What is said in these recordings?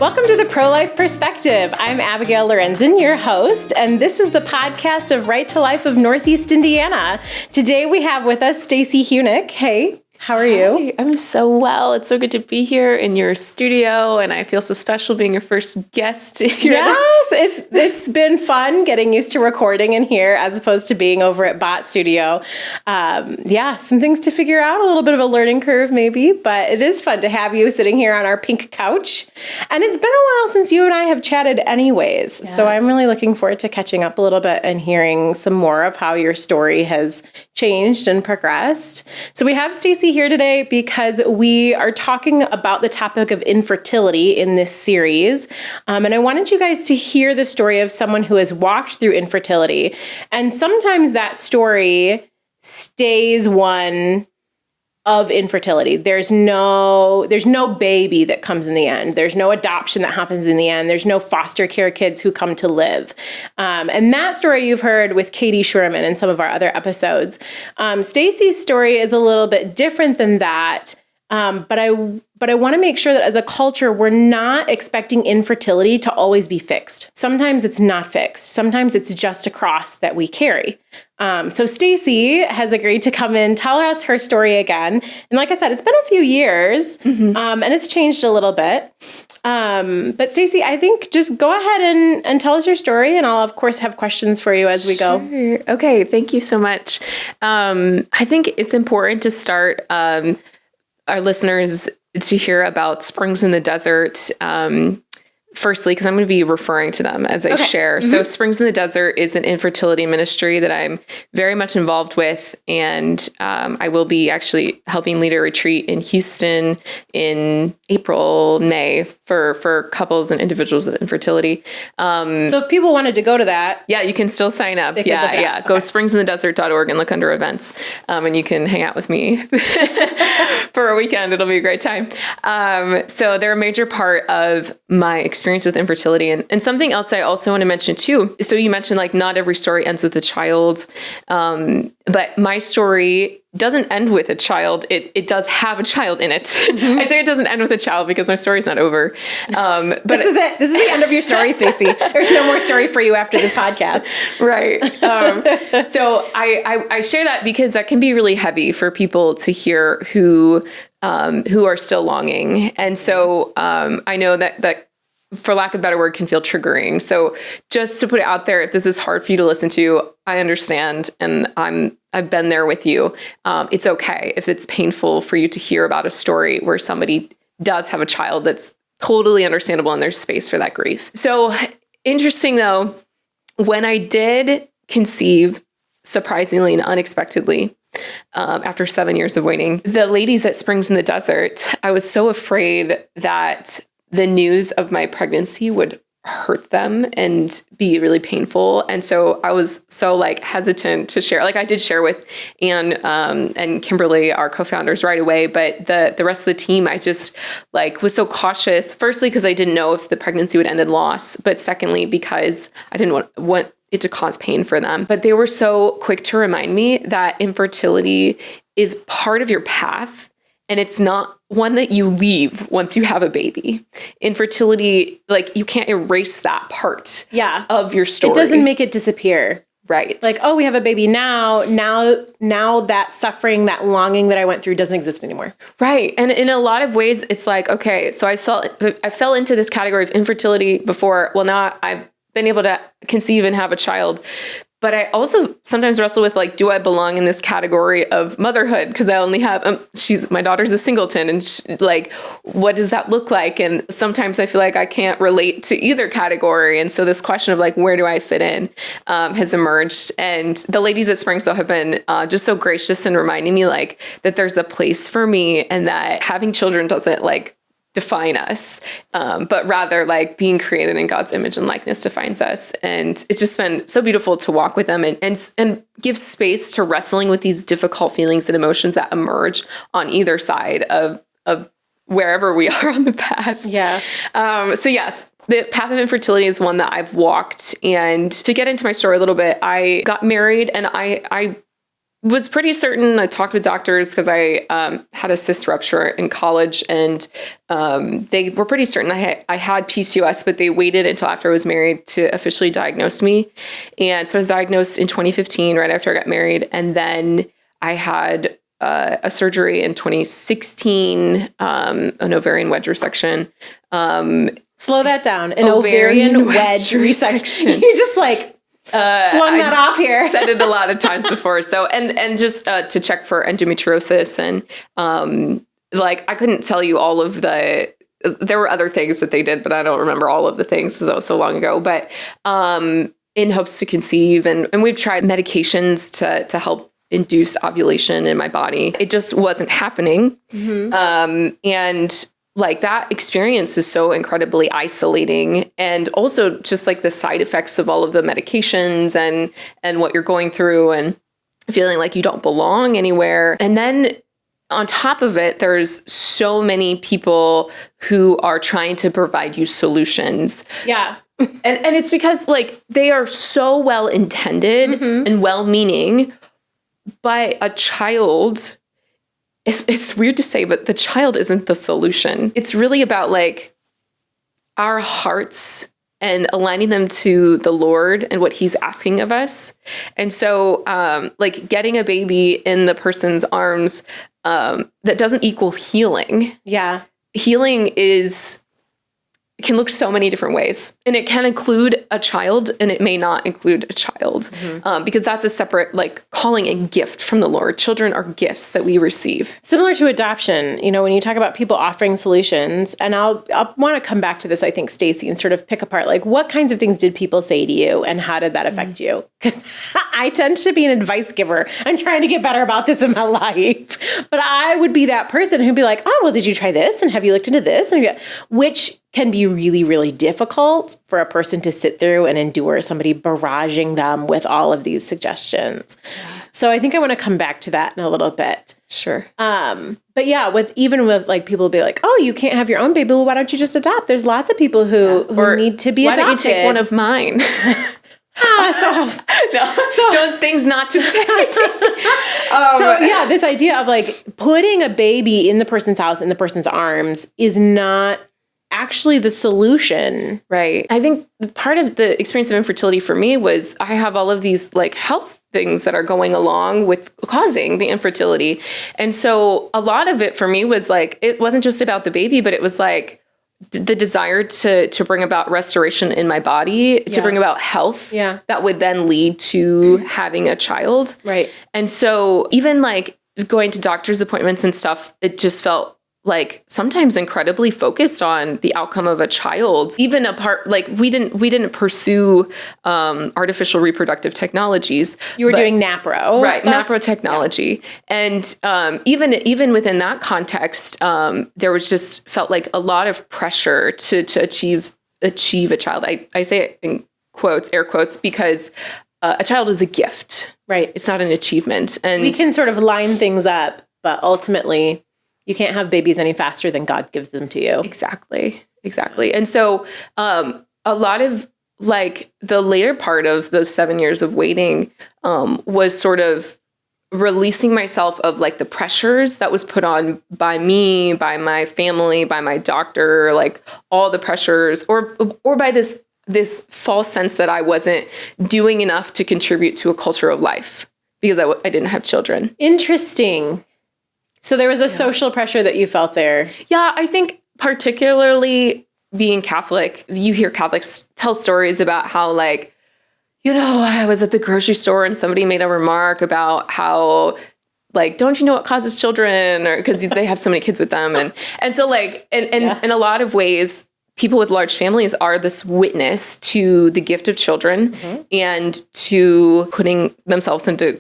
Welcome to the Pro-Life Perspective. I'm Abigail Lorenzen, your host, and this is the podcast of Right to Life of Northeast Indiana. Today we have with us Stacey Hueneck. Hey. How are you? Hi, I'm so well. It's so good to be here in your studio, and I feel so special being your first guest here. Yes, it's been fun getting used to recording in here as opposed to being over at Bot Studio. Some things to figure out, a little bit of a learning curve maybe, but it is fun to have you sitting here on our pink couch. And it's been a while since you and I have chatted anyways, so I'm really looking forward to catching up a little bit and hearing some more of how your story has changed and progressed. So we have Stacey here today because we are talking about the topic of infertility in this series. And I wanted you guys to hear the story of someone who has walked through infertility. And sometimes that story stays one of infertility. There's no baby that comes in the end. There's no adoption that happens in the end. There's no foster care kids who come to live. And that story you've heard with Katie Schurman in some of our other episodes. Stacey's story is a little bit different than that. But I want to make sure that as a culture, we're not expecting infertility to always be fixed. Sometimes it's not fixed. Sometimes it's just a cross that we carry. So Stacey has agreed to come in, tell us her story again. And like I said, it's been a few years, and it's changed a little bit. But Stacey, I think just go ahead and tell us your story, and I'll, of course, have questions for you as we go. Okay, thank you so much. I think it's important to start our listeners to hear about Springs in the Desert, firstly, because I'm going to be referring to them as I share. Mm-hmm. So Springs in the Desert is an infertility ministry that I'm very much involved with. And I will be actually helping lead a retreat in Houston in April, May for couples and individuals with infertility. So if people wanted to go to that. Yeah, you can still sign up. Yeah. Go springsinthedesert.org and look under events. And you can hang out with me for a weekend. It'll be a great time. So they're a major part of my experience with infertility. And something else I also want to mention too. So you mentioned like not every story ends with a child. But my story doesn't end with a child. It does have a child in it. Mm-hmm. I say it doesn't end with a child because my story's not over. But this is it. This is the end of your story, Stacey. There's no more story for you after this podcast. Right. So I share that because that can be really heavy for people to hear who are still longing. And so I know that for lack of a better word, can feel triggering. So just to put it out there, if this is hard for you to listen to, I understand. And I've been there with you. It's okay if it's painful for you to hear about a story where somebody does have a child. That's totally understandable, and there's space for that grief. So interesting though, when I did conceive, surprisingly and unexpectedly, after 7 years of waiting, the ladies at Springs in the Desert, I was so afraid that the news of my pregnancy would hurt them and be really painful. And so I was so hesitant to share. I did share with Anne and Kimberly, our co-founders, right away. But the rest of the team, I just was so cautious. Firstly, because I didn't know if the pregnancy would end in loss. But secondly, because I didn't want it to cause pain for them. But they were so quick to remind me that infertility is part of your path. And it's not one that you leave once you have a baby. Infertility, you can't erase that part of your story. It doesn't make it disappear. Right. We have a baby now that suffering, that longing that I went through doesn't exist anymore. Right. And in a lot of ways, it's okay, so I fell into this category of infertility before. Well, now I've been able to conceive and have a child. But I also sometimes wrestle with do I belong in this category of motherhood? Because I only have my daughter's a singleton, and what does that look like? And sometimes I feel like I can't relate to either category, and so this question of where do I fit in has emerged. And the ladies at Springs though have been just so gracious in reminding me that there's a place for me, and that having children doesn't define us, but rather being created in God's image and likeness defines us. And it's just been so beautiful to walk with them and give space to wrestling with these difficult feelings and emotions that emerge on either side of wherever we are on the path. Yeah. So yes, the path of infertility is one that I've walked. And to get into my story a little bit, I got married, and I was pretty certain. I talked with doctors because I had a cyst rupture in college, and they were pretty certain I had PCOS, but they waited until after I was married to officially diagnose me. And so I was diagnosed in 2015, right after I got married. And then I had a surgery in 2016, an ovarian wedge resection. Slow that down. An ovarian wedge resection. You just slung that off here. Said it a lot of times before. So, and just to check for endometriosis, and I couldn't tell you all of there were other things that they did, but I don't remember all of the things because that was so long ago. But in hopes to conceive, and we've tried medications to help induce ovulation in my body. It just wasn't happening. And that experience is so incredibly isolating, and also just the side effects of all of the medications and what you're going through and feeling like you don't belong anywhere. And then on top of it, there's so many people who are trying to provide you solutions. Yeah. And it's because they are so well intended and well meaning, but a child, it's weird to say, but the child isn't the solution. It's really about our hearts and aligning them to the Lord and what he's asking of us. And so getting a baby in the person's arms, that doesn't equal healing. Yeah. Healing can look so many different ways, and it can include a child, and it may not include a child, because that's a separate calling and gift from the Lord. Children are gifts that we receive. Similar to adoption, when you talk about people offering solutions, and I'll want to come back to this, I think, Stacey, and sort of pick apart what kinds of things did people say to you, and how did that affect you? Because I tend to be an advice giver. I'm trying to get better about this in my life, but I would be that person who'd be like, "Oh, well, did you try this? And have you looked into this?" And which can be really, really difficult for a person to sit through and endure somebody barraging them with all of these suggestions. Yeah. So I think I want to come back to that in a little bit. Sure. But yeah, with people be like, "Oh, you can't have your own baby. Well, why don't you just adopt?" There's lots of people who need to be adopted. Why don't you take one of mine? Don't things not to say. This idea of putting a baby in the person's house, in the person's arms, is not actually the solution. Right. I think part of the experience of infertility for me was I have all of these health things that are going along with causing the infertility. And so a lot of it for me was it wasn't just about the baby, but it was the desire to bring about restoration in my body, to bring about health that would then lead to having a child. Right. And so even going to doctor's appointments and stuff, it just felt sometimes incredibly focused on the outcome of a child. Even apart, we didn't pursue artificial reproductive technologies. You were doing NAPRO, right? Stuff? NAPRO technology, and even within that context, there was just felt like a lot of pressure to achieve a child. I say it in quotes, air quotes, because a child is a gift, right? It's not an achievement, and we can sort of line things up, but ultimately, you can't have babies any faster than God gives them to you. Exactly. And so a lot of the later part of those 7 years of waiting was sort of releasing myself of the pressures that was put on by me, by my family, by my doctor, all the pressures, or by this false sense that I wasn't doing enough to contribute to a culture of life because I didn't have children. Interesting. So there was a social pressure that you felt there. Yeah, I think particularly being Catholic, you hear Catholics tell stories about how I was at the grocery store and somebody made a remark about how don't you know what causes children, or because they have so many kids with them. And so in a lot of ways, people with large families are this witness to the gift of children and to putting themselves into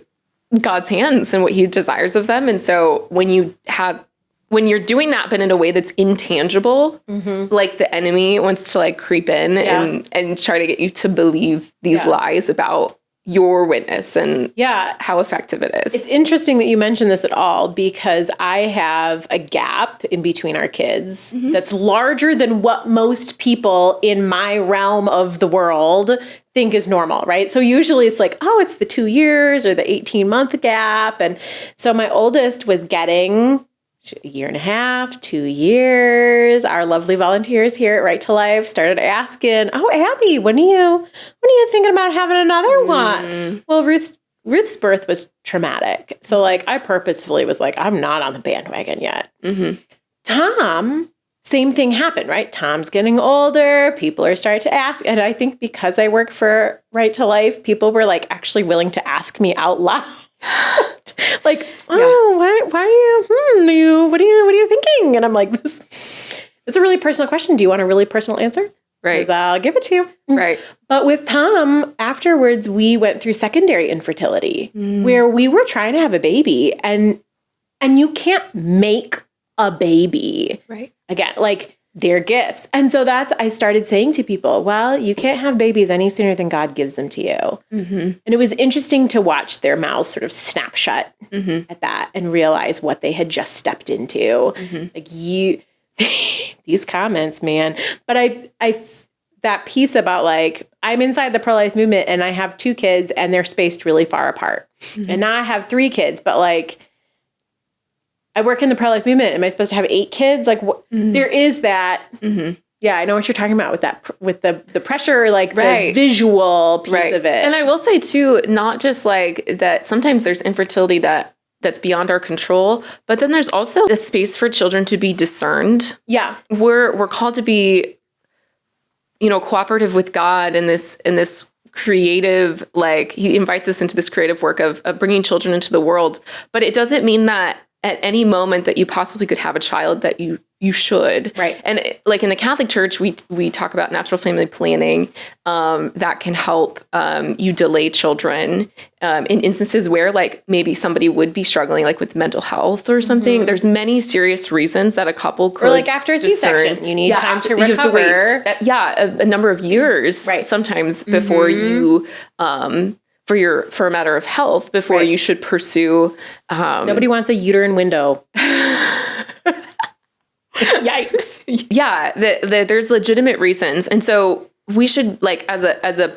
God's hands and what he desires of them. And so when you're doing that, but in a way that's intangible, the enemy wants to creep in and try to get you to believe these lies about your witness and Yeah. how effective it is. It's interesting that you mentioned this at all, because I have a gap in between our kids that's larger than what most people in my realm of the world think is normal, right? So usually it's like, oh, it's the 2 years or the 18-month gap. And so my oldest was getting a year and a half, 2 years. Our lovely volunteers here at Right to Life started asking, "Oh, Abby, when are you thinking about having another one?" Well, Ruth's birth was traumatic, so like I purposefully was like, I'm not on the bandwagon yet. Tom, same thing happened, right? Tom's getting older. People are starting to ask, and I think because I work for Right to Life, people were like actually willing to ask me out loud. Like, oh, why are you, what are you thinking? And I'm like, this is a really personal question. Do you want a really personal answer? Right. Because I'll give it to you. Right. But with Tom, afterwards, we went through secondary infertility where we were trying to have a baby, and you can't make a baby. Right. Again, like, they're gifts. And so I started saying to people, well, you can't have babies any sooner than God gives them to you. And it was interesting to watch their mouths sort of snap shut at that and realize what they had just stepped into. Like, these comments, man. But I that piece about like, I'm inside the pro-life movement and I have 2 kids and they're spaced really far apart. And now I have 3 kids, but like, I work in the pro-life movement. Am I supposed to have 8 kids? Like, there is that. Yeah, I know what you're talking about with that, with the pressure, like the visual piece of it. And I will say too, not just like that. Sometimes there's infertility that's beyond our control, but then there's also the space for children to be discerned. Yeah, we're called to be, cooperative with God in this creative, like he invites us into this creative work of bringing children into the world. But it doesn't mean that at any moment that you possibly could have a child that you should. Right. And like in the Catholic Church, we talk about natural family planning that can help you delay children in instances where like maybe somebody would be struggling like with mental health or something. There's many serious reasons that a couple could, or like after a C-section, you need time to recover. You have to wait, a number of years sometimes before you for a matter of health before you should pursue. Nobody wants a uterine window. Yikes. Yeah, there's legitimate reasons. And so we should, like, as a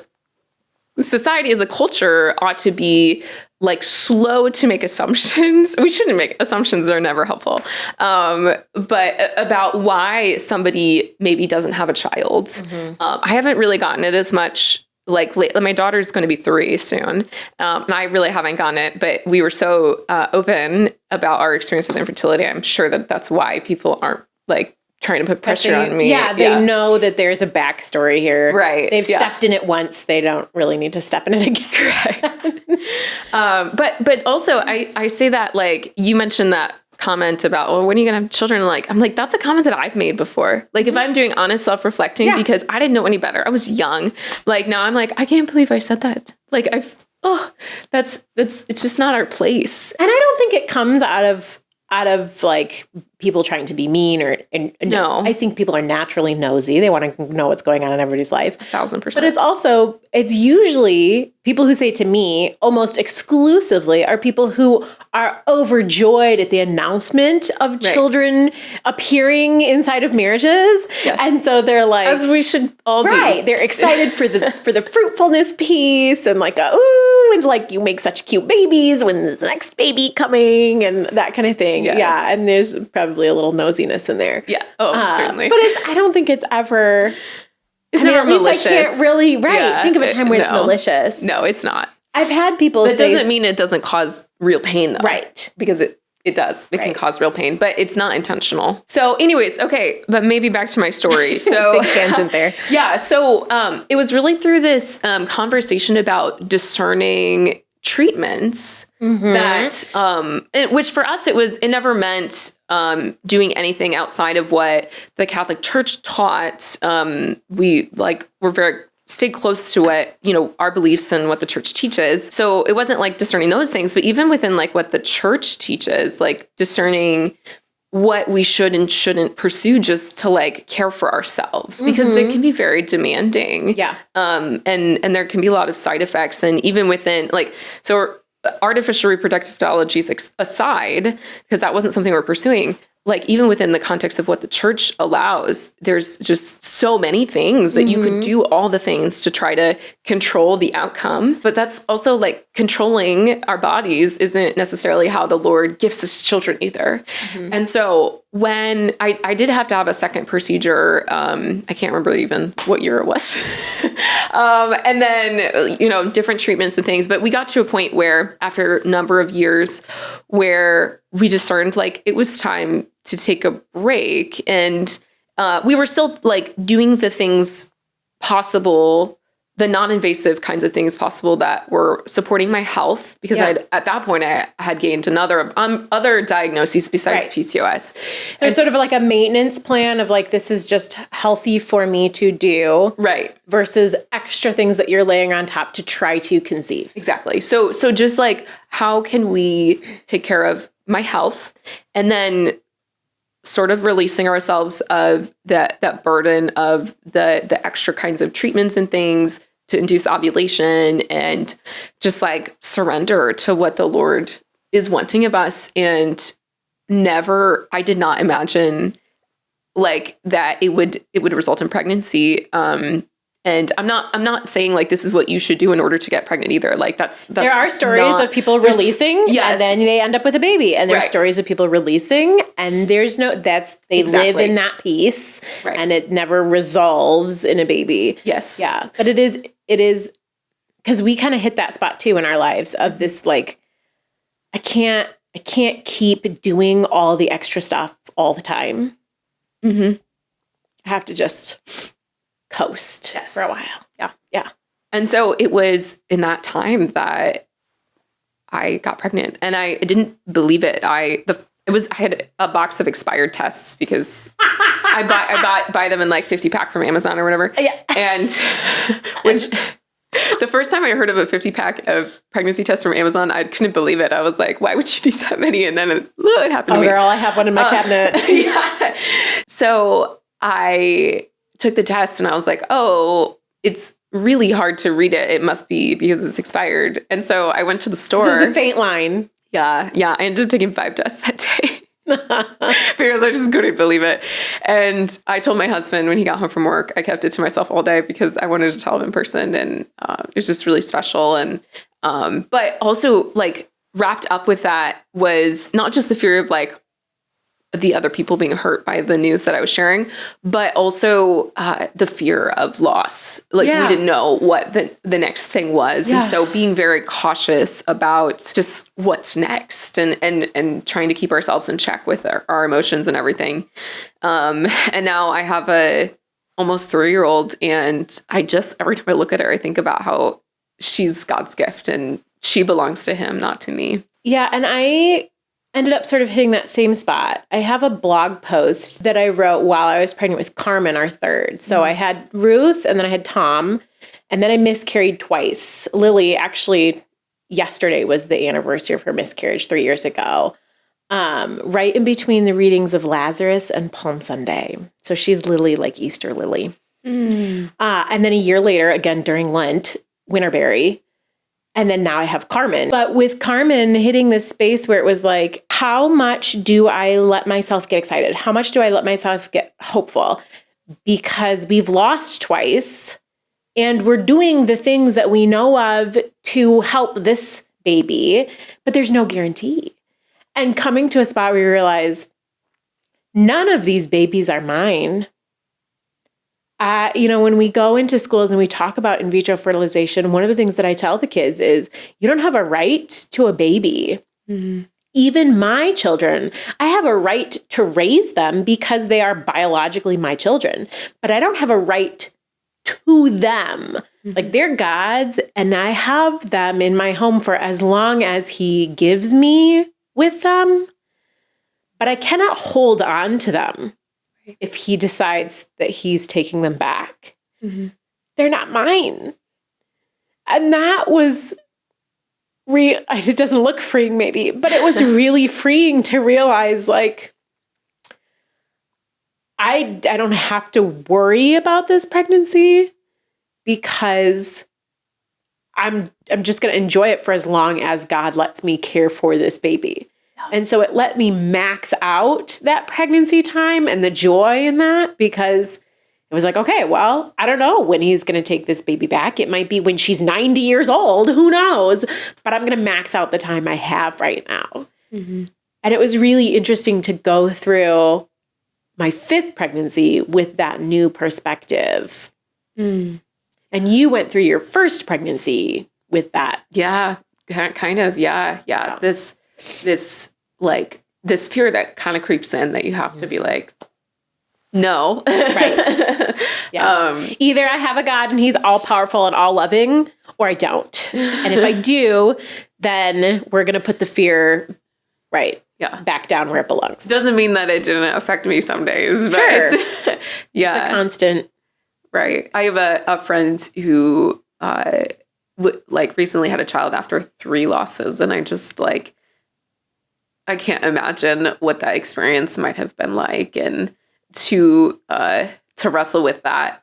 society, as a culture, ought to be like slow to make assumptions. We shouldn't make assumptions. They're never helpful. But about why somebody maybe doesn't have a child. I haven't really gotten it as much. Like my daughter's going to be 3 soon. And I really haven't gotten it, but we were so open about our experience with infertility. I'm sure that's why people aren't like trying to put pressure on me. Yeah, they know that there's a backstory here. Right. They've stepped in it once. They don't really need to step in it again. Correct. But also I say that, like, you mentioned that comment about, well, when are you gonna have children? I'm like, that's a comment that I've made before. Like, if I'm doing honest self-reflecting, because I didn't know any better. I was young. Like, now I'm like, I can't believe I said that. Like, it's just not our place. And I don't think it comes out of like people trying to be mean no. I think people are naturally nosy. They want to know what's going on in everybody's life. 1000%. But it's usually people who say to me almost exclusively are people who are overjoyed at the announcement of children appearing inside of marriages. Yes. And so they're like, as we should all be. Right. They're excited for the fruitfulness piece and like, ooh, and like you make such cute babies when there's the next baby coming and that kind of thing. Yes. Yeah. And there's probably a little nosiness in there. Yeah. Oh, certainly. But I don't think it's ever. It's never malicious. I can't really think of a time where it's malicious. No, it's not. I've had people That doesn't mean it doesn't cause real pain, though. Right. Because it does. It can cause real pain, but it's not intentional. So anyways, okay, but maybe back to my story. So big tangent there. Yeah. So it was really through this conversation about discerning treatments that, which for us, it never meant doing anything outside of what the Catholic Church taught. We're very stay close to what, our beliefs and what the church teaches. So it wasn't like discerning those things, but even within like what the church teaches, like discerning what we should and shouldn't pursue just to like care for ourselves, because they can be very demanding. Yeah. And there can be a lot of side effects. And even within like, so artificial reproductive technologies aside, because that wasn't something we're pursuing, like even within the context of what the church allows, there's just so many things that you could do all the things to try to control the outcome. But that's also like controlling our bodies isn't necessarily how the Lord gifts us children either. And so when I did have to have a second procedure, I can't remember even what year it was. And then, you know, different treatments and things. But we got to a point where after a number of years where we discerned like it was time to take a break. And we were still like doing the things possible, the non-invasive kinds of things possible that were supporting my health, because at that point I had gained other diagnoses besides PCOS. So it's sort of like a maintenance plan of like, this is just healthy for me to do. Right. Versus extra things that you're laying on top to try to conceive. Exactly. So just like, how can we take care of my health, and then sort of releasing ourselves of that burden of the extra kinds of treatments and things to induce ovulation, and just like surrender to what the Lord is wanting of us. And I did not imagine like that it would result in pregnancy. And I'm not saying like this is what you should do in order to get pregnant either. Like that's there are stories of people releasing and then they end up with a baby, and there's stories of people releasing and there's they live in that peace and it never resolves in a baby. Yes. Yeah. But it is because we kind of hit that spot too in our lives of this, like, I can't keep doing all the extra stuff all the time. I have to just coast for a while. Yeah. Yeah. And so it was in that time that I got pregnant, and I didn't believe it. I had a box of expired tests because I buy them in like 50 pack from Amazon or whatever. Yeah. And which the first time I heard of a 50 pack of pregnancy tests from Amazon, I couldn't believe it. I was like, why would you need that many? And then it happened to me. Oh, girl, I have one in my cabinet. Yeah. So I took the test and I was like, oh, it's really hard to read it. It must be because it's expired. And so I went to the store. This is a faint line. Yeah. I ended up taking 5 tests that day because I just couldn't believe it. And I told my husband when he got home from work, I kept it to myself all day because I wanted to tell him in person. And it was just really special. And but also like wrapped up with that was not just the fear of like the other people being hurt by the news that I was sharing, but also the fear of loss. Like we didn't know what the next thing was. And so being very cautious about just what's next and trying to keep ourselves in check with our emotions and everything. And now I have a almost 3-year-old, and every time I look at her, I think about how she's God's gift and she belongs to him, not to me. Yeah. And I ended up sort of hitting that same spot. I have a blog post that I wrote while I was pregnant with Carmen, our third. So I had Ruth, and then I had Tom, and then I miscarried twice. Lily, actually, yesterday was the anniversary of her miscarriage 3 years ago, right in between the readings of Lazarus and Palm Sunday. So she's Lily, like Easter Lily. And then a year later, again during Lent, Winterberry. And then now I have Carmen. But with Carmen hitting this space where it was like, how much do I let myself get excited? How much do I let myself get hopeful? Because we've lost twice, and we're doing the things that we know of to help this baby, but there's no guarantee. And coming to a spot where you realize none of these babies are mine. When we go into schools and we talk about in vitro fertilization, one of the things that I tell the kids is you don't have a right to a baby. Even my children, I have a right to raise them because they are biologically my children, but I don't have a right to them. Like they're God's, and I have them in my home for as long as he gives me with them, but I cannot hold on to them. If he decides that he's taking them back, they're not mine. And that was, it doesn't look freeing maybe, but it was really freeing to realize like, I don't have to worry about this pregnancy because I'm just going to enjoy it for as long as God lets me care for this baby. And so it let me max out that pregnancy time and the joy in that, because it was like, okay, well, I don't know when he's going to take this baby back. It might be when she's 90 years old. Who knows? But I'm going to max out the time I have right now. Mm-hmm. And it was really interesting to go through my 5th pregnancy with that new perspective. Mm. And you went through your 1st pregnancy with that. Yeah, kind of. Yeah. This fear that kind of creeps in that you have to be like, no. Right. Yeah. Either I have a God and he's all powerful and all loving, or I don't. And if I do, then we're going to put the fear back down where it belongs. Doesn't mean that it didn't affect me some days, but sure. Yeah. It's a constant. Right. I have a friend who recently had a child after 3 losses, and I just I can't imagine what that experience might have been like, and to wrestle with that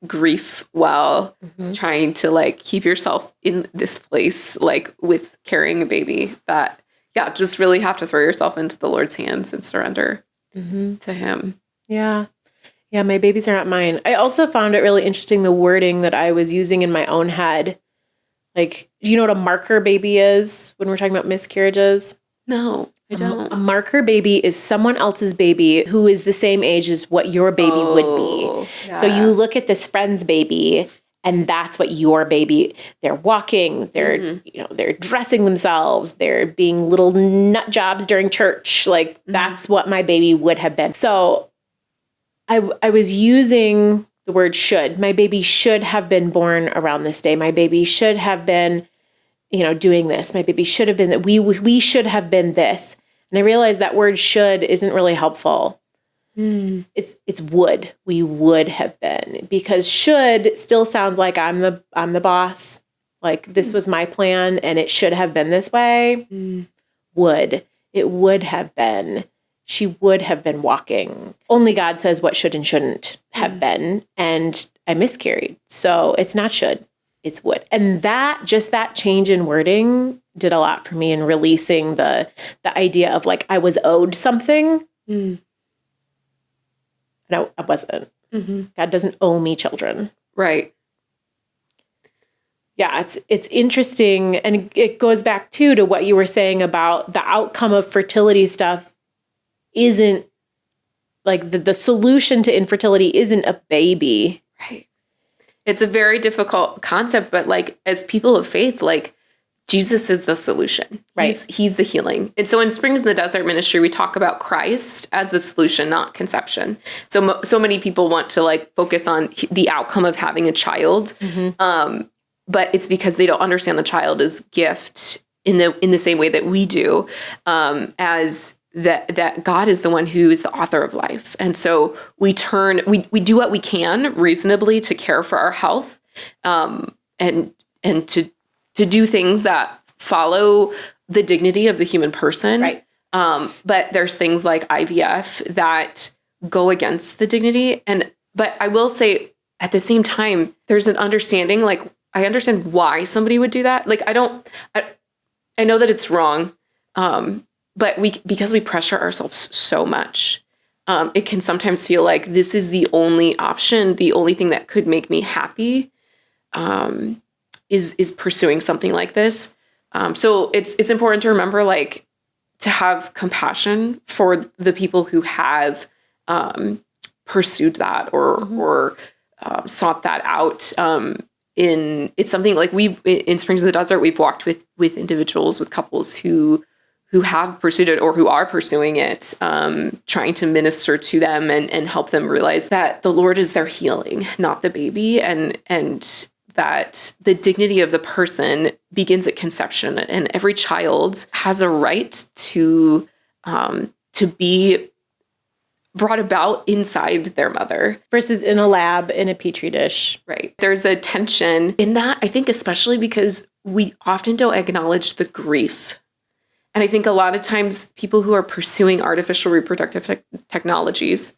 grief while trying to keep yourself in this place with carrying a baby, that just really have to throw yourself into the Lord's hands and surrender to him. Yeah. Yeah, my babies are not mine. I also found it really interesting, the wording that I was using in my own head. Do you know what a marker baby is when we're talking about miscarriages? No, I don't. A marker baby is someone else's baby who is the same age as what your baby would be. Yeah. So you look at this friend's baby, and that's what your baby, they're walking, they're, they're dressing themselves, they're being little nut jobs during church. That's what my baby would have been. So I was using the word should. My baby should have been born around this day. My baby should have been, doing this. My baby should have been that. We should have been this. And I realized that word should isn't really helpful. It's would. We would have been, because should still sounds like I'm the boss. This was my plan and it should have been this way. Would. It would have been. She would have been walking. Only God says what should and shouldn't have been. And I miscarried. So it's not should, it's would. And that change in wording did a lot for me in releasing the idea of I was owed something. No, I wasn't. God doesn't owe me children. Right. Yeah, it's interesting. And it goes back to what you were saying about the outcome of fertility stuff isn't the solution to infertility isn't a baby. Right. It's a very difficult concept, but as people of faith, Jesus is the solution. Right. He's the healing. And so in Springs in the Desert ministry, we talk about Christ as the solution, not conception. So many people want to focus on the outcome of having a child. But it's because they don't understand the child as gift in the same way that we do, as that God is the one who is the author of life. And so we do what we can reasonably to care for our health, and to do things that follow the dignity of the human person. Right. But there's things like IVF that go against the dignity. But I will say at the same time, there's an understanding, I understand why somebody would do that. I know that it's wrong. But because we pressure ourselves so much, it can sometimes feel like this is the only option, the only thing that could make me happy, is pursuing something like this. So it's important to remember, to have compassion for the people who have pursued that or sought that out. It's something in Springs in the Desert, we've walked with individuals, with couples who have pursued it or who are pursuing it, trying to minister to them and help them realize that the Lord is their healing, not the baby, and that the dignity of the person begins at conception, and every child has a right to be brought about inside their mother. Versus in a lab, in a petri dish. Right. There's a tension in that, I think, especially because we often don't acknowledge the grief. And I think a lot of times people who are pursuing artificial reproductive technologies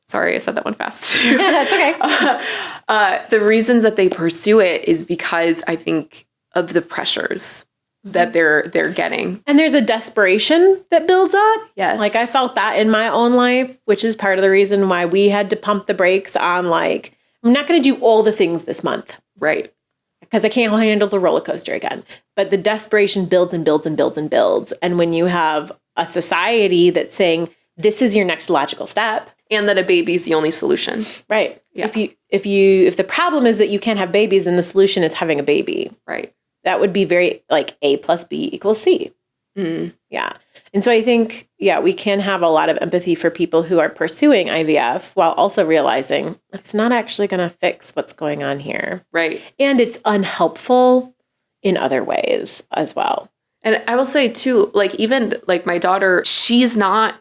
Sorry, I said that one fast. That's okay. The reasons that they pursue it is because I think of the pressures that they're getting. And there's a desperation that builds up. Yes. Like I felt that in my own life, which is part of the reason why we had to pump the brakes on like, I'm not going to do all the things this month. Right. Because I can't handle the roller coaster again. But the desperation builds and builds and builds and builds. And when you have a society that's saying, this is your next logical step. And that a baby is the only solution. Right. Yeah. If the problem is that you can't have babies, then the solution is having a baby. Right. That would be very like A plus B equals C. Mm. Yeah. And so I think, we can have a lot of empathy for people who are pursuing IVF while also realizing it's not actually going to fix what's going on here. Right. And it's unhelpful in other ways as well. And I will say too, like even like my daughter, she's not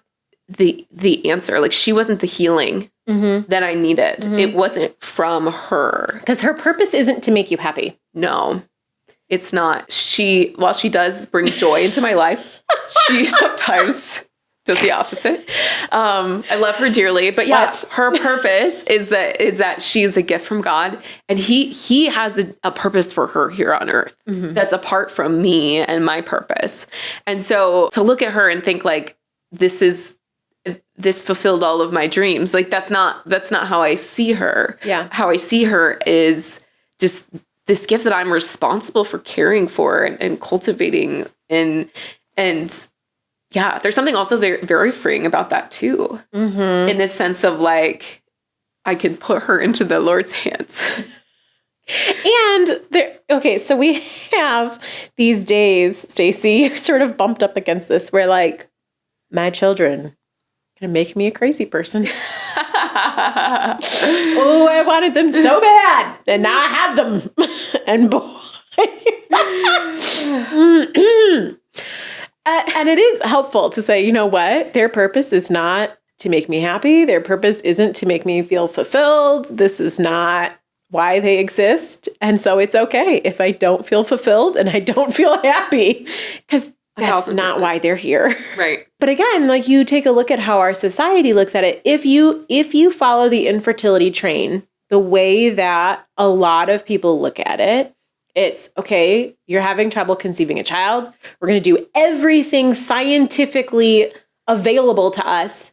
the answer. Like she wasn't the healing that I needed. It wasn't from her. Because her purpose isn't to make you happy. No, it's not. While she does bring joy into my life, she sometimes does the opposite. I love her dearly, but her purpose is that she's a gift from God, and he has a purpose for her here on earth that's apart from me and my purpose. And so to look at her and think like, this fulfilled all of my dreams. Like that's not how I see her. Yeah. How I see her is just this gift that I'm responsible for caring for and cultivating and there's something also very, very freeing about that too. In this sense of like, I could put her into the Lord's hands. And so we have these days, Stacey, sort of bumped up against this where like, my children gonna make me a crazy person. Oh, I wanted them so bad, and now I have them. And boy, and it is helpful to say, you know what? Their purpose is not to make me happy. Their purpose isn't to make me feel fulfilled. This is not why they exist, and so it's okay if I don't feel fulfilled and I don't feel happy, because that's not why they're here. Right. But again, like you take a look at how our society looks at it. If you follow the infertility train, the way that a lot of people look at it, it's okay, you're having trouble conceiving a child. We're going to do everything scientifically available to us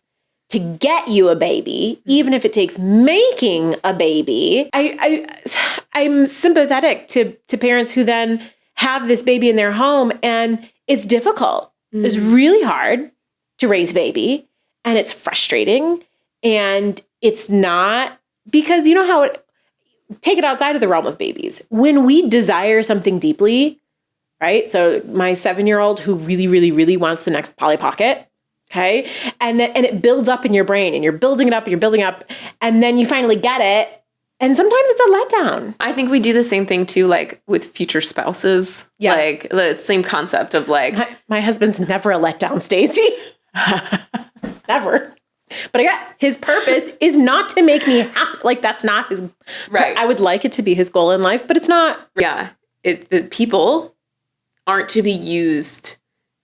to get you a baby, even if it takes making a baby. I'm sympathetic to parents who then have this baby in their home, and it's difficult. It's really hard to raise a baby, and it's frustrating, and it's not because you know how take it outside of the realm of babies. When we desire something deeply, right? So my 7-year-old who really, really, really wants the next Polly Pocket, okay? And it builds up in your brain, and you're building it up, and you're building up, and then you finally get it. And sometimes it's a letdown. I think we do the same thing too, like with future spouses. Yeah. Like the same concept of like. My husband's never a letdown, Stacey. Never. But again, his purpose is not to make me happy. Like that's not his. Right. I would like it to be his goal in life, but it's not. Yeah. The people aren't to be used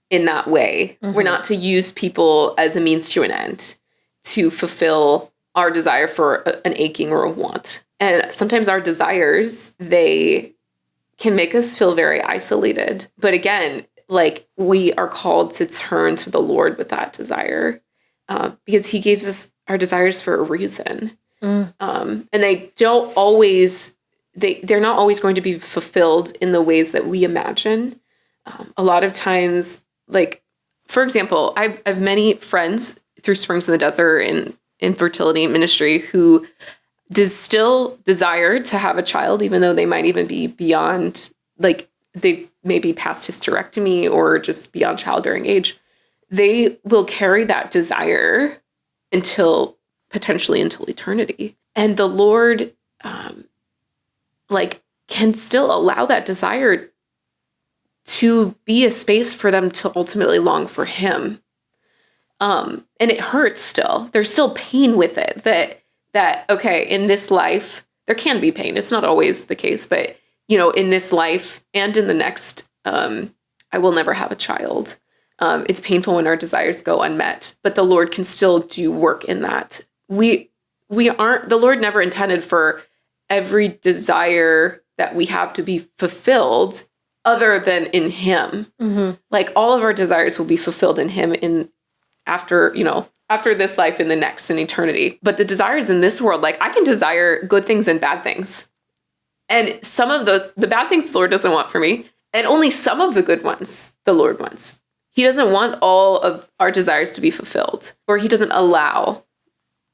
in that way. We're not to use people as a means to an end to fulfill our desire for an aching or a want. And sometimes our desires, they can make us feel very isolated. But again, like we are called to turn to the Lord with that desire because he gives us our desires for a reason. And they don't always, they're not always going to be fulfilled in the ways that we imagine. A lot of times, like, for example, I have many friends through Springs in the Desert and infertility ministry who still desire to have a child, even though they might even be beyond, like they may be past hysterectomy or just beyond childbearing age. They will carry that desire potentially until eternity. And the Lord, can still allow that desire to be a space for them to ultimately long for him. And it hurts still. There's still pain with it that, okay, in this life, there can be pain. It's not always the case, but, in this life and in the next, I will never have a child. It's painful when our desires go unmet, but the Lord can still do work in that. We the Lord never intended for every desire that we have to be fulfilled other than in him. Like all of our desires will be fulfilled in him after this life, in the next, in eternity. But the desires in this world, like I can desire good things and bad things. And some of those, the bad things the Lord doesn't want for me, and only some of the good ones the Lord wants. He doesn't want all of our desires to be fulfilled, or he doesn't allow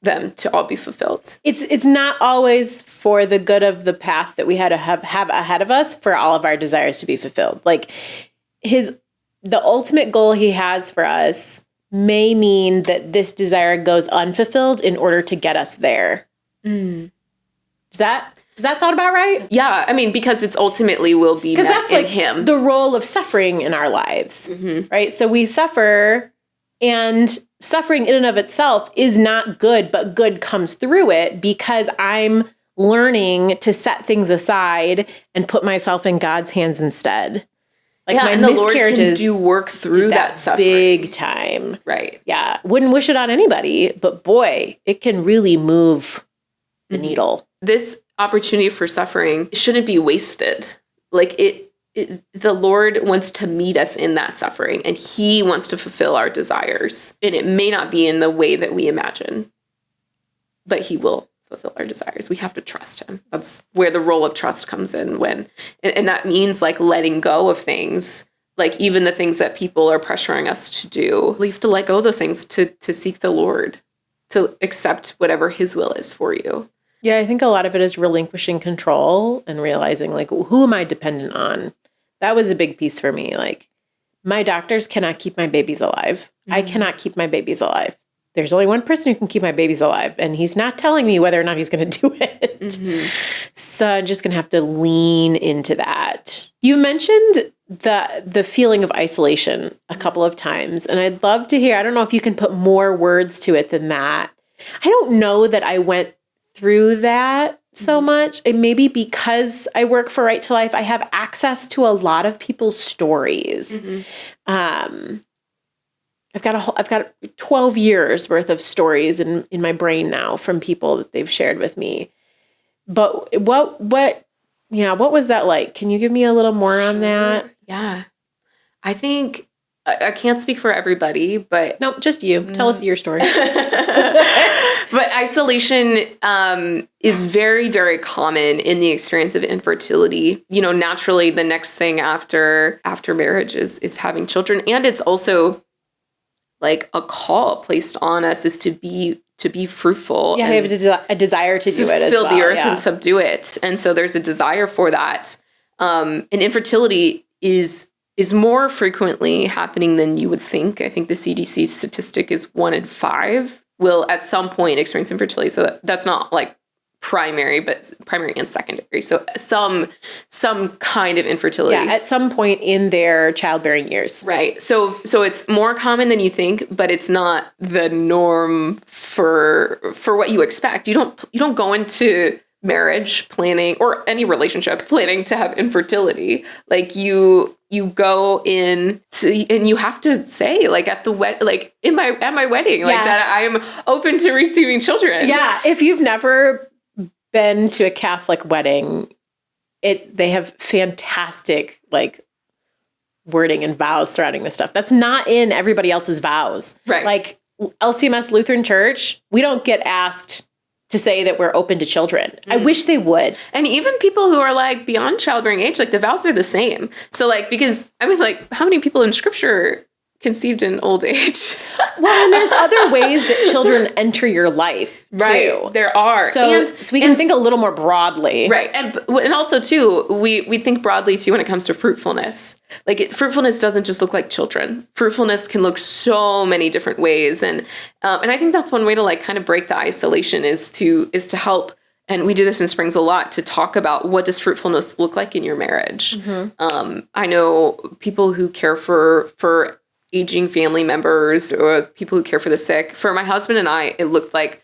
them to all be fulfilled. It's not always for the good of the path that we had to have ahead of us for all of our desires to be fulfilled. Like the ultimate goal he has for us may mean that this desire goes unfulfilled in order to get us there. Does that sound about right? Yeah, I mean, because it's ultimately will be met that's in like him. The role of suffering in our lives, right? So we suffer, and suffering in and of itself is not good, but good comes through it because I'm learning to set things aside and put myself in God's hands instead. Like my and the Lord can miscarriages do work through that suffering. Big time. Right. Yeah. Wouldn't wish it on anybody, but boy, it can really move the needle. This opportunity for suffering shouldn't be wasted. Like the Lord wants to meet us in that suffering, and he wants to fulfill our desires. And it may not be in the way that we imagine, but he will fulfill our desires. We have to trust him. That's where the role of trust comes in, and that means like letting go of things, like even the things that people are pressuring us to do. We have to let go of those things to seek the Lord, to accept whatever his will is for you. Yeah, I think a lot of it is relinquishing control and realizing, like, who am I dependent on? That was a big piece for me. Like, my doctors cannot keep my babies alive. I cannot keep my babies alive. There's only one person who can keep my babies alive, and he's not telling me whether or not he's going to do it. So I'm just going to have to lean into that. You mentioned the feeling of isolation a couple of times, and I'd love to hear, I don't know if you can put more words to it than that. I don't know that I went through that so much. And maybe because I work for Right to Life, I have access to a lot of people's stories. I've got 12 years worth of stories in my brain now from people that they've shared with me. But what was that like? Can you give me a little more on that? Yeah. I think I can't speak for everybody, but no, just you. Tell us your story. But isolation is very, very common in the experience of infertility. You know, naturally, the next thing after marriage is having children, and it's also like a call placed on us is to be fruitful. Yeah, and I have a desire to do it as well. Fill the earth and subdue it, and so there's a desire for that. And infertility is more frequently happening than you would think. I think the CDC statistic is 1 in 5 will at some point experience infertility. So that's not like primary, but primary and secondary. So some kind of infertility. Yeah, at some point in their childbearing years. Right. So it's more common than you think, but it's not the norm for what you expect. You don't go into marriage planning or any relationship planning to have infertility. Like you go in and you have to say, like at my wedding, like that I am open to receiving children. Yeah. If you've never been to a Catholic wedding, they have fantastic like wording and vows surrounding this stuff. That's not in everybody else's vows. Right. Like LCMS Lutheran Church, we don't get asked to say that we're open to children. I wish they would. And even people who are like beyond childbearing age, like the vows are the same. So like, because I mean, like how many people in scripture conceived in old age? Well, and there's other ways that children enter your life too. Right, there are. So we can think a little more broadly. Right. And also too, we think broadly too when it comes to fruitfulness. Like fruitfulness doesn't just look like children. Fruitfulness can look so many different ways. And I think that's one way to like kind of break the isolation is to help. And we do this in Springs a lot to talk about what does fruitfulness look like in your marriage. I know people who care for aging family members or people who care for the sick. For my husband and I, it looked like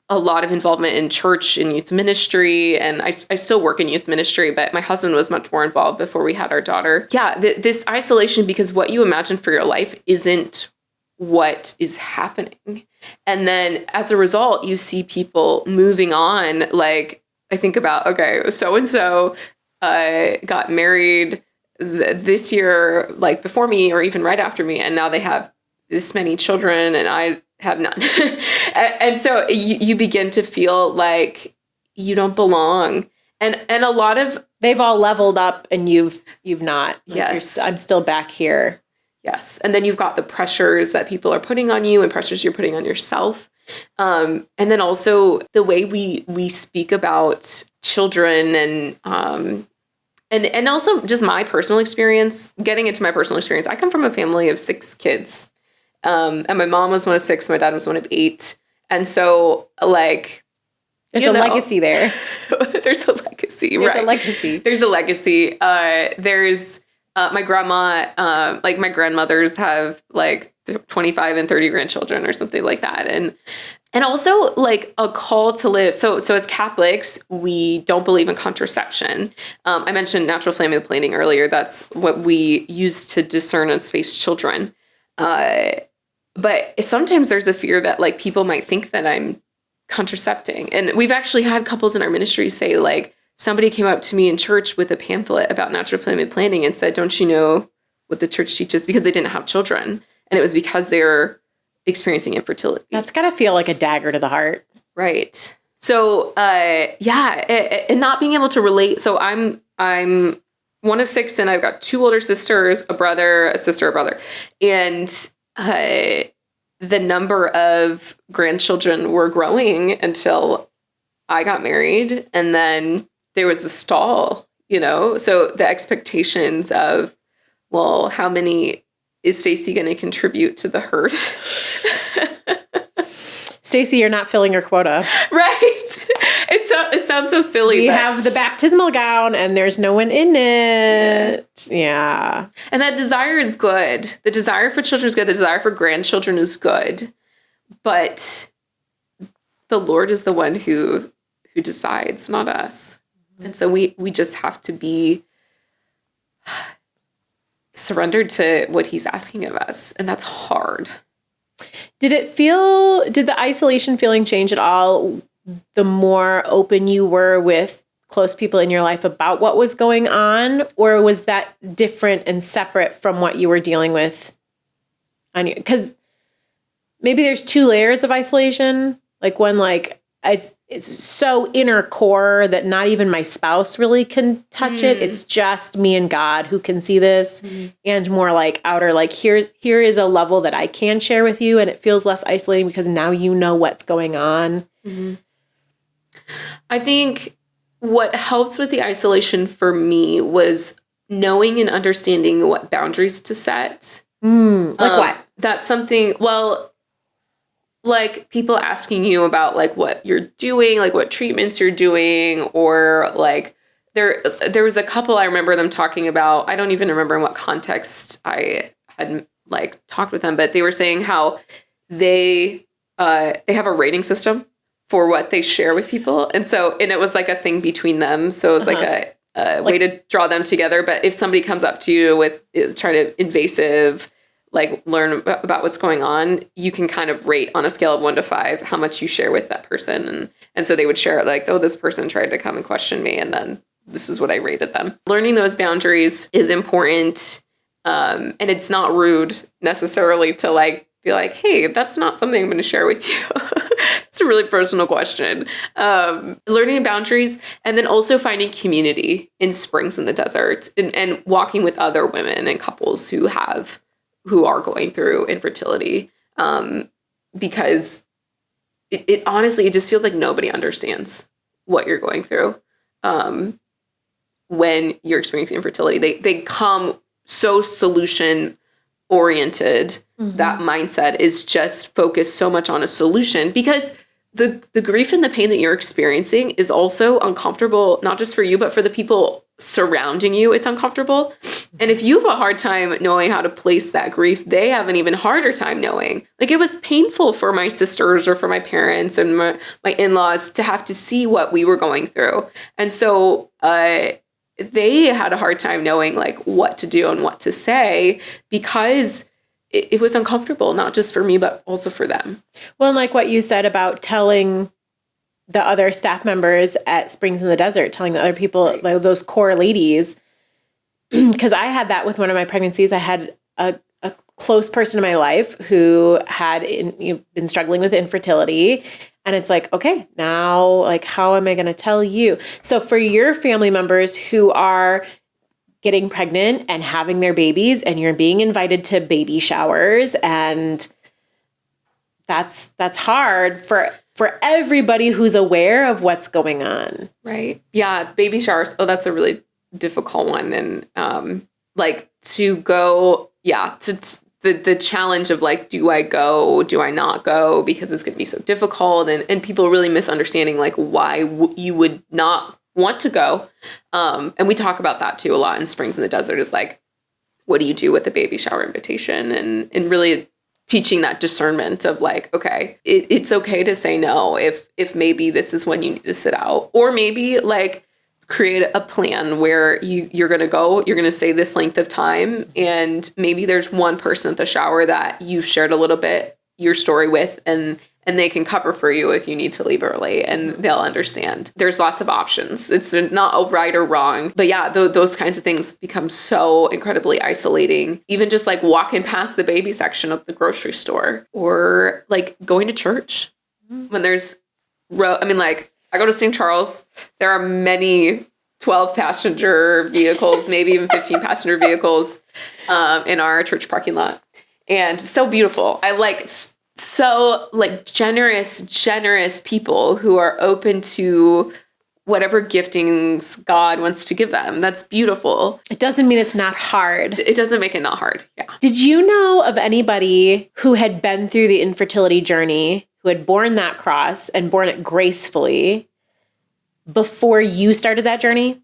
a lot of involvement in church and youth ministry. And I still work in youth ministry, but my husband was much more involved before we had our daughter. Yeah, this isolation, because what you imagine for your life isn't what is happening. And then as a result, you see people moving on. Like, I think about, okay, so-and-so got married this year, like before me or even right after me, and now they have this many children and I have none. And so you begin to feel like you don't belong. And a lot of... They've all leveled up and you've not. Like, yes. I'm still back here. Yes. And then you've got the pressures that people are putting on you and pressures you're putting on yourself. And then also the way we speak about children and also just my personal experience, getting into my personal experience. I come from a family of 6 kids. And my mom was one of 6. My dad was one of 8. And so, like... There's a legacy there. There's a legacy, There's right? a legacy. There's a legacy. There's my grandma, like my grandmothers have like 25 and 30 grandchildren or something like that. And also like a call to live. So as Catholics, we don't believe in contraception. I mentioned natural family planning earlier. That's what we use to discern and space children. But sometimes there's a fear that like people might think that I'm contracepting. And we've actually had couples in our ministry say like, somebody came up to me in church with a pamphlet about natural family planning and said, don't you know what the church teaches? Because they didn't have children. And it was because they're experiencing infertility. That's got to feel like a dagger to the heart. Right. So, and not being able to relate. So I'm one of 6 and I've got 2 older sisters, a brother, a sister, a brother. And the number of grandchildren were growing until I got married. And then there was a stall, you know? So the expectations of, well, how many is Stacey going to contribute to the herd? Stacey, you're not filling your quota. Right. It sounds so silly. We have the baptismal gown and there's no one in it. Yeah. And that desire is good. The desire for children is good. The desire for grandchildren is good. But the Lord is the one who decides, not us. And so we just have to be surrendered to what he's asking of us. And that's hard. Did the isolation feeling change at all the more open you were with close people in your life about what was going on? Or was that different and separate from what you were dealing with on you? Because maybe there's 2 layers of isolation. Like one, like it's so inner core that not even my spouse really can touch it. It's just me and God who can see this. And more like outer, like here is a level that I can share with you, and it feels less isolating because now you know what's going on. I think what helped with the isolation for me was knowing and understanding what boundaries to set. Like what? That's something, well, like people asking you about like what you're doing, like what treatments you're doing, or like there was a couple I remember them talking about. I don't even remember in what context I had like talked with them, but they were saying how they have a rating system for what they share with people. And it was like a thing between them. So it was like a way to draw them together. But if somebody comes up to you with trying to invasive, like learn about what's going on, you can kind of rate on a scale of 1 to 5 how much you share with that person. And so they would share it like, oh, this person tried to come and question me, and then this is what I rated them. Learning those boundaries is important. And it's not rude necessarily to like be like, hey, that's not something I'm going to share with you. It's a really personal question. Learning boundaries, and then also finding community in springs in the desert, and walking with other women and couples who are going through infertility, because it honestly, it just feels like nobody understands what you're going through when you're experiencing infertility. They come so solution oriented. That mindset is just focused so much on a solution, because the grief and the pain that you're experiencing is also uncomfortable, not just for you, but for the people surrounding you. It's uncomfortable. And if you have a hard time knowing how to place that grief, they have an even harder time knowing. Like, it was painful for my sisters or for my parents and my in-laws to have to see what we were going through. And so they had a hard time knowing like what to do and what to say, because it was uncomfortable, not just for me, but also for them. Well, and like what you said about telling the other staff members at Springs in the Desert, telling the other people, like those core ladies, because I had that with one of my pregnancies. I had a close person in my life who had been struggling with infertility. And it's like, okay, now, like, how am I going to tell you? So for your family members who are getting pregnant and having their babies, and you're being invited to baby showers, and that's hard for everybody who's aware of what's going on. Right. Yeah. Baby showers. Oh, that's a really difficult one. And like to go, to the challenge of like, do I go? Do I not go? Because it's going to be so difficult. And people really misunderstanding like why you would not want to go. And we talk about that too a lot in Springs in the Desert, is like, what do you do with a baby shower invitation? And really teaching that discernment of like, okay, it's okay to say no if maybe this is when you need to sit out, or maybe like create a plan where you're going to go, you're going to stay this length of time. And maybe there's one person at the shower that you've shared a little bit your story with, and they can cover for you if you need to leave early, and they'll understand. There's lots of options. It's not a right or wrong, but yeah, those kinds of things become so incredibly isolating. Even just like walking past the baby section of the grocery store, or like going to church when there's like, I go to St. Charles. There are many 12-passenger vehicles, maybe even 15-passenger vehicles in our church parking lot. And so beautiful. I like so like generous people who are open to whatever giftings God wants to give them. That's beautiful. It doesn't mean it's not hard. It doesn't make it not hard. Yeah. Did you know of anybody who had been through the infertility journey, who had borne that cross and borne it gracefully before you started that journey?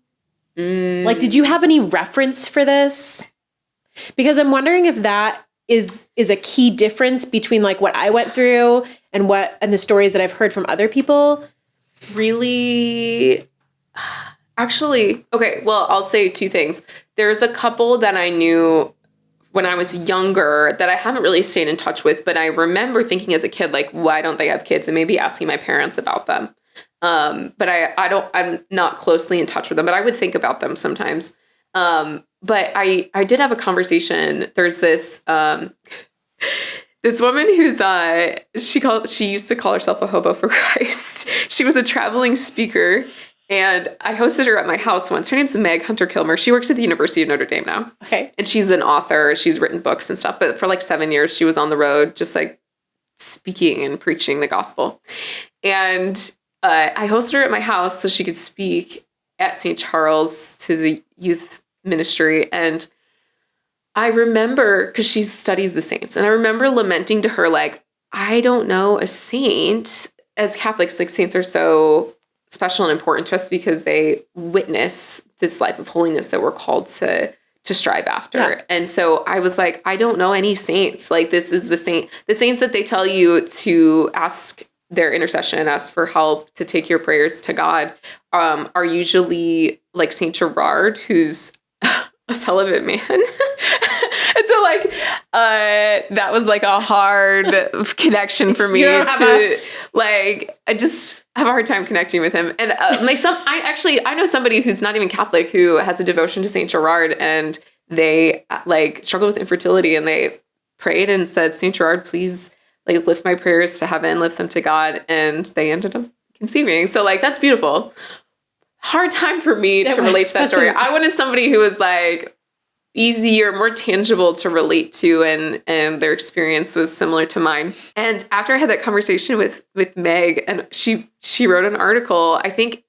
Like, did you have any reference for this? Because I'm wondering if that is a key difference between like what I went through and the stories that I've heard from other people. Really, actually, okay, well, I'll say two things. There's a couple that I knew when I was younger that I haven't really stayed in touch with, but I remember thinking as a kid, like, why don't they have kids? And maybe asking my parents about them. But I'm not closely in touch with them, but I would think about them sometimes. But I did have a conversation. There's this, this woman who's, she used to call herself a hobo for Christ. She was a traveling speaker, and I hosted her at my house once. Her name's Meg Hunter-Kilmer. She works at the University of Notre Dame now. Okay. And she's an author. She's written books and stuff, but for like 7 years, she was on the road, just like speaking and preaching the gospel. And, I hosted her at my house so she could speak at St. Charles to the youth ministry. And I remember, because she studies the saints, and I remember lamenting to her, like, I don't know a saint. As Catholics, like, saints are so special and important to us because they witness this life of holiness that we're called to strive after. Yeah. And so I was like, I don't know any saints. Like, this is the saints that they tell you to ask their intercession, ask for help, to take your prayers to God, are usually like Saint Gerard, who's a celibate man. And so like, that was like a hard connection for me like, I just have a hard time connecting with him. And I know somebody who's not even Catholic who has a devotion to Saint Gerard, and they like struggled with infertility, and they prayed and said, Saint Gerard, please like lift my prayers to heaven, lift them to God. And they ended up conceiving. So like, that's beautiful. Hard time for me to relate to that story. I wanted somebody who was like easier, more tangible to relate to, and their experience was similar to mine. And after I had that conversation with Meg, and she wrote an article, I think,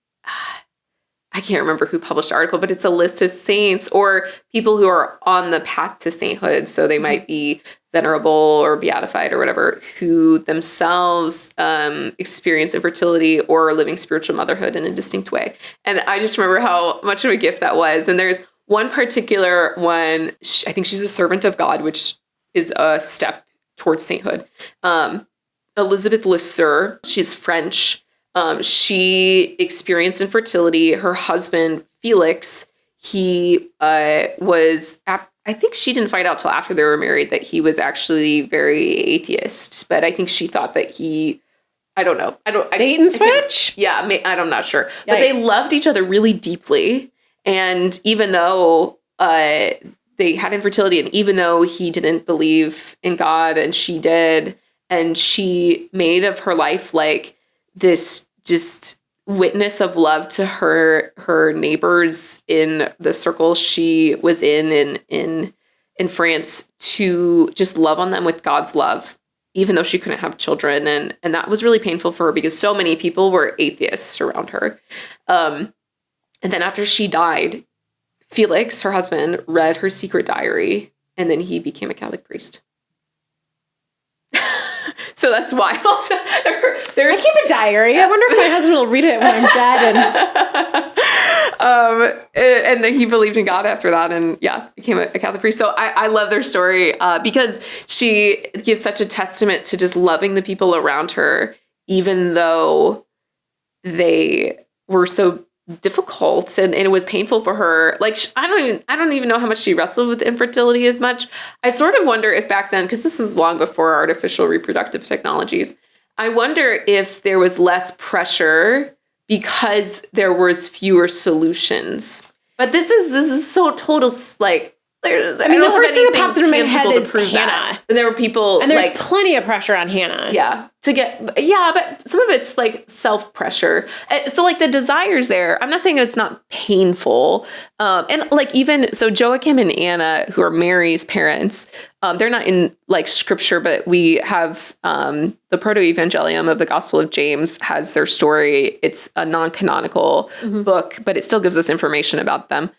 I can't remember who published the article, but it's a list of saints or people who are on the path to sainthood. So they might be venerable or beatified or whatever, who themselves experience infertility or are living spiritual motherhood in a distinct way. And I just remember how much of a gift that was. And there's one particular one, I think she's a servant of God, which is a step towards sainthood. Elizabeth Lesueur, she's French. She experienced infertility. Her husband, Felix, he was, I think she didn't find out till after they were married that he was actually very atheist. But I think she thought that I don't know. Bait and switch? Yeah, I'm not sure. Yikes. But they loved each other really deeply. And even though they had infertility, and even though he didn't believe in God and she did, and she made of her life like this just witness of love to her neighbors in the circle she was in France, to just love on them with God's love, even though she couldn't have children. And that was really painful for her because so many people were atheists around her. And then after she died, Felix, her husband, read her secret diary, and then he became a Catholic priest. So that's wild. I keep a diary. I wonder if my husband will read it when I'm dead. And then he believed in God after that, and became a Catholic priest. So I love their story because she gives such a testament to just loving the people around her, even though they were so difficult and it was painful for her. Like, I don't even know how much she wrestled with infertility as much. I sort of wonder if back then, because this was long before artificial reproductive technologies, I wonder if there was less pressure because there was fewer solutions. But this is so total, like, the first thing that pops into my head is Hannah. And there were people, and there's plenty of pressure on Hannah. But some of it's like self-pressure. So like the desires there, I'm not saying it's not painful. And like even, so Joachim and Anna, who are Mary's parents, they're not in like scripture, but we have the Proto-Evangelium of the Gospel of James has their story. It's a non-canonical book, but it still gives us information about them.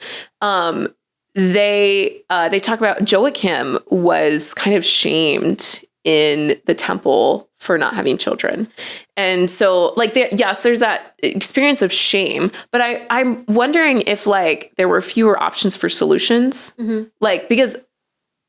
They talk about Joachim was kind of shamed in the temple for not having children. And so like, there's that experience of shame, but I'm wondering if like there were fewer options for solutions, like, because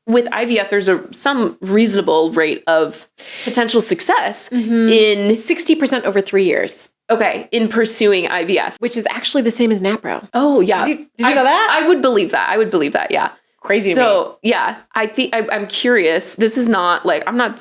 with IVF, there's some reasonable rate of potential success in 60% over 3 years. Okay, in pursuing IVF. Which is actually the same as NAPRO. Oh, yeah. Did you know that? I would believe that. Yeah. Crazy. So, yeah, I think I'm curious. This is not like, I'm not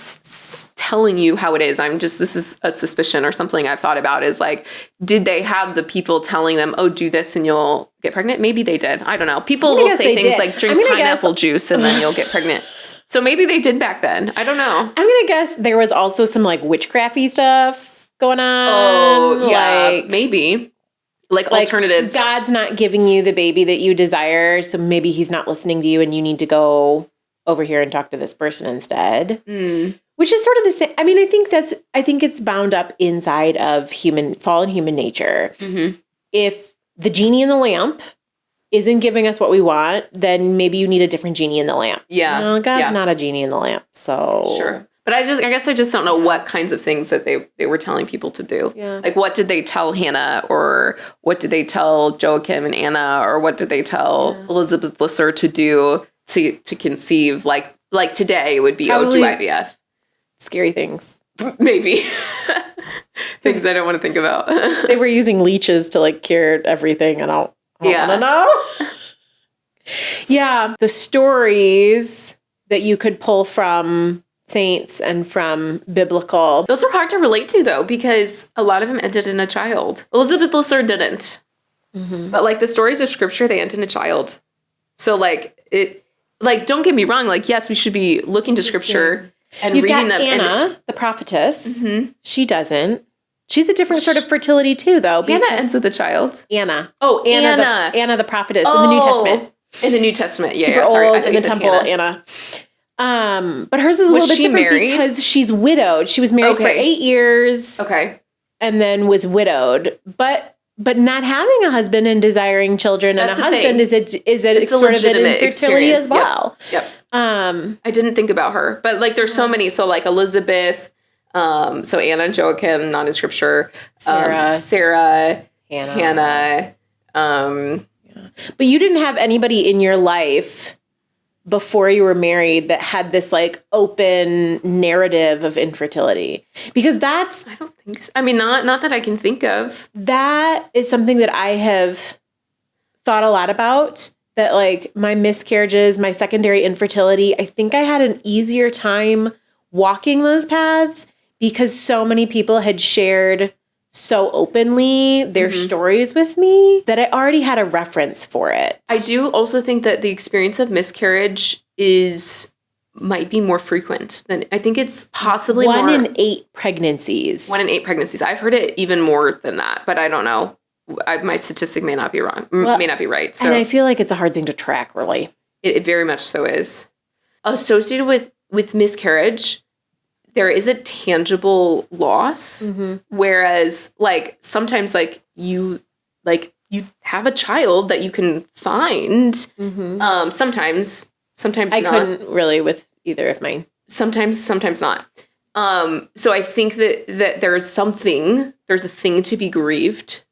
telling you how it is. This is a suspicion or something I've thought about is like, did they have the people telling them, oh, do this and you'll get pregnant? Maybe they did. I don't know. People will say things like drink pineapple juice and then you'll get pregnant. So maybe they did back then. I don't know. I'm going to guess there was also some like witchcrafty stuff going on. Oh, yeah, like, maybe. Like alternatives. God's not giving you the baby that you desire, so maybe he's not listening to you and you need to go over here and talk to this person instead. Which is sort of the same. I mean, I think it's bound up inside of fallen human nature. If the genie in the lamp isn't giving us what we want, then maybe you need a different genie in the lamp. Yeah. No, God's not a genie in the lamp, so... Sure. But I guess I just don't know what kinds of things that they were telling people to do. Yeah. Like, what did they tell Hannah, or what did they tell Joachim and Anna, or what did they tell Elizabeth Lisser to do to conceive? Like today it would be, do IVF. Scary things. Maybe. Things I don't want to think about. They were using leeches to like cure everything. I don't want to know. Yeah. The stories that you could pull from saints and from biblical. Those are hard to relate to, though, because a lot of them ended in a child. Elizabeth Lisser didn't. But like the stories of scripture, they end in a child. So like don't get me wrong. Like, yes, we should be looking to scripture and reading them. Anna, the prophetess. She doesn't. She's a different sort of fertility too, though. Anna ends with a child. Anna. Oh, Anna. Anna the prophetess in the New Testament. In the New Testament. Yeah. Super old in the temple, Anna. But hers is a little bit different married? Because she's widowed. She was married for 8 years. Okay. And then was widowed. But not having a husband and desiring children and a husband is a sort of an infertility as well. Yep. I didn't think about her. But like there's so many. So like Elizabeth, so Anna and Joachim, not in scripture. Sarah, Hannah. But you didn't have anybody in your life before you were married that had this like open narrative of infertility, because I don't think so. I mean, not that I can think of. That is something that I have thought a lot about, that like my miscarriages, my secondary infertility, I think I had an easier time walking those paths because so many people had shared so openly their stories with me that I already had a reference for it. I do also think that the experience of miscarriage might be more frequent than I think it's possibly one in 8 pregnancies. 1 in 8 pregnancies. I've heard it even more than that, but I don't know. My statistic may not be wrong. May not be right. So and I feel like it's a hard thing to track, really. It very much so is. Associated with miscarriage, there is a tangible loss, whereas like sometimes like you have a child that you can find. Sometimes I not. couldn't really with either of mine. Sometimes not. So I think that there's a thing to be grieved.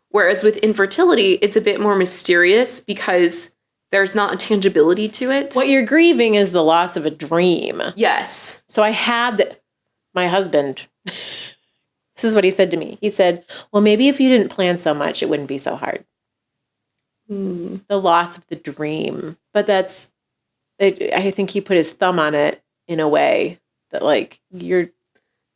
Whereas with infertility, it's a bit more mysterious because there's not a tangibility to it. What you're grieving is the loss of a dream. Yes. So I had my husband, this is what he said to me. He said, well, maybe if you didn't plan so much, it wouldn't be so hard. The loss of the dream. But I think he put his thumb on it in a way that like the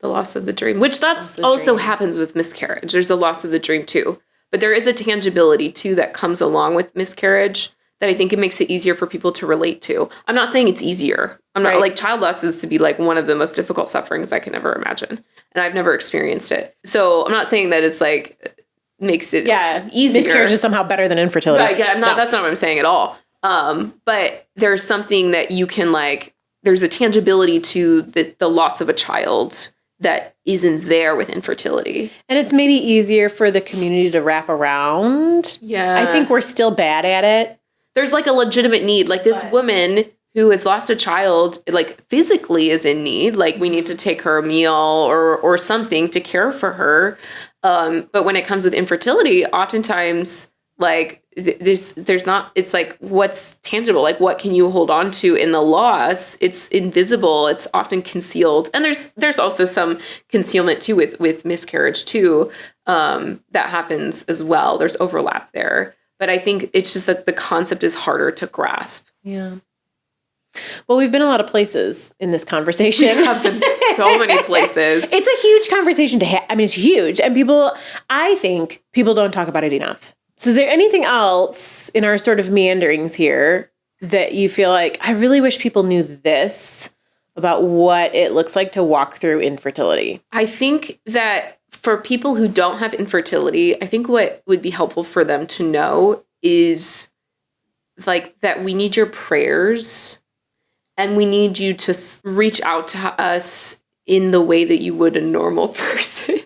loss of the dream, which that's also happens with miscarriage. There's a loss of the dream too. But there is a tangibility too that comes along with miscarriage that I think it makes it easier for people to relate to. I'm not saying it's easier. I'm not like child loss is to be like one of the most difficult sufferings I can ever imagine. And I've never experienced it. So I'm not saying that it's like makes it easier. Miscarriage is somehow better than infertility. Right, yeah, that's not what I'm saying at all. But there's something that you can like, there's a tangibility to the loss of a child that isn't there with infertility. And it's maybe easier for the community to wrap around. Yeah. I think we're still bad at it. There's like a legitimate need. Like this woman who has lost a child, like physically is in need. Like we need to take her a meal or something to care for her. But when it comes with infertility, oftentimes like there's not, it's like what's tangible, like what can you hold on to in the loss? It's invisible, it's often concealed. And there's also some concealment too with miscarriage too, that happens as well. There's overlap there. But I think it's just that the concept is harder to grasp. Yeah. Well, we've been a lot of places in this conversation. We have been so many places. It's a huge conversation to have. I mean, it's huge. And I think people don't talk about it enough. So is there anything else in our sort of meanderings here that you feel like, I really wish people knew this about what it looks like to walk through infertility? I think that for people who don't have infertility, I think what would be helpful for them to know is like that we need your prayers and we need you to reach out to us in the way that you would a normal person.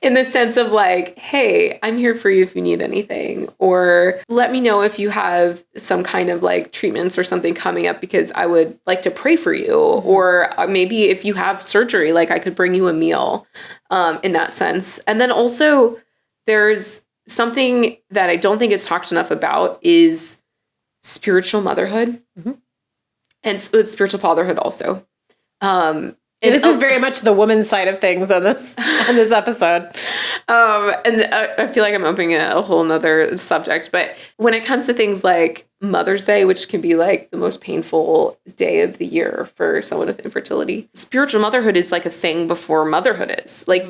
In the sense of like, hey, I'm here for you if you need anything, or let me know if you have some kind of like treatments or something coming up because I would like to pray for you, or maybe if you have surgery, like I could bring you a meal, in that sense. And then also there's something that I don't think is talked enough about is spiritual motherhood and spiritual fatherhood also. And this is very much the woman's side of things on this episode. And I feel like I'm opening a whole nother subject. But when it comes to things like Mother's Day, which can be like the most painful day of the year for someone with infertility, spiritual motherhood is like a thing before motherhood is. Like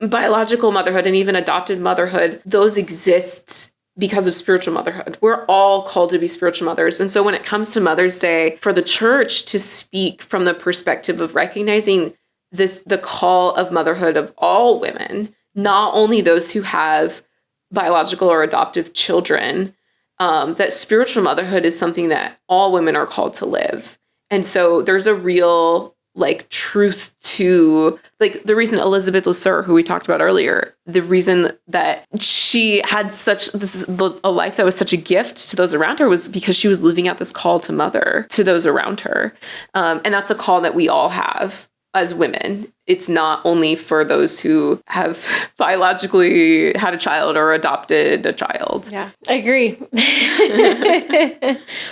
biological motherhood and even adopted motherhood, those exist because of spiritual motherhood. We're all called to be spiritual mothers. And so when it comes to Mother's Day, for the church to speak from the perspective of recognizing the call of motherhood of all women, not only those who have biological or adoptive children, that spiritual motherhood is something that all women are called to live. And so there's a real like truth to like the reason Elizabeth Lasser, who we talked about earlier, the reason that she had a life that was such a gift to those around her was because she was living out this call to mother to those around her. And that's a call that we all have as women. it's not only for those who have biologically had a child or adopted a child. Yeah, I agree.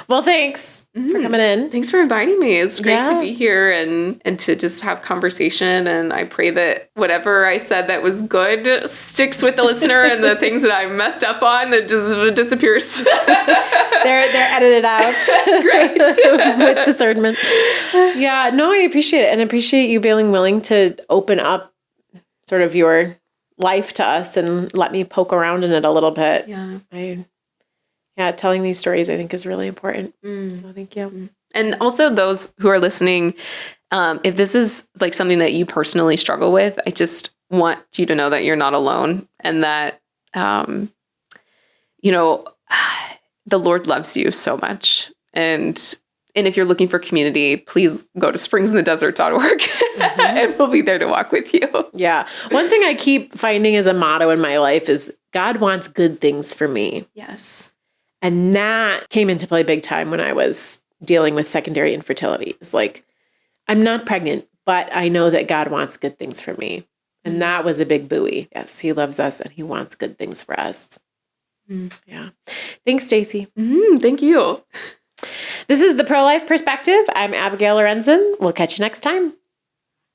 Well, thanks for coming in. Thanks for inviting me. It's great to be here and to just have conversation. And I pray that whatever I said that was good sticks with the listener, and the things that I messed up on that just disappears. They're edited out. Great. With discernment. Yeah, no, I appreciate it. And I appreciate you being willing to open up sort of your life to us and let me poke around in it a little bit. Yeah. Telling these stories I think is really important. So thank you. And also those who are listening, if this is like something that you personally struggle with, I just want you to know that you're not alone, and that, the Lord loves you so much. And if you're looking for community, please go to springsinthedesert.org and we'll be there to walk with you. Yeah. One thing I keep finding as a motto in my life is God wants good things for me. Yes. And that came into play big time when I was dealing with secondary infertility. It's like, I'm not pregnant, but I know that God wants good things for me. And that was a big buoy. Yes, he loves us and he wants good things for us. Yeah. Thanks, Stacey. Thank you. This is The Pro-Life Perspective. I'm Abigail Lorenzen. We'll catch you next time.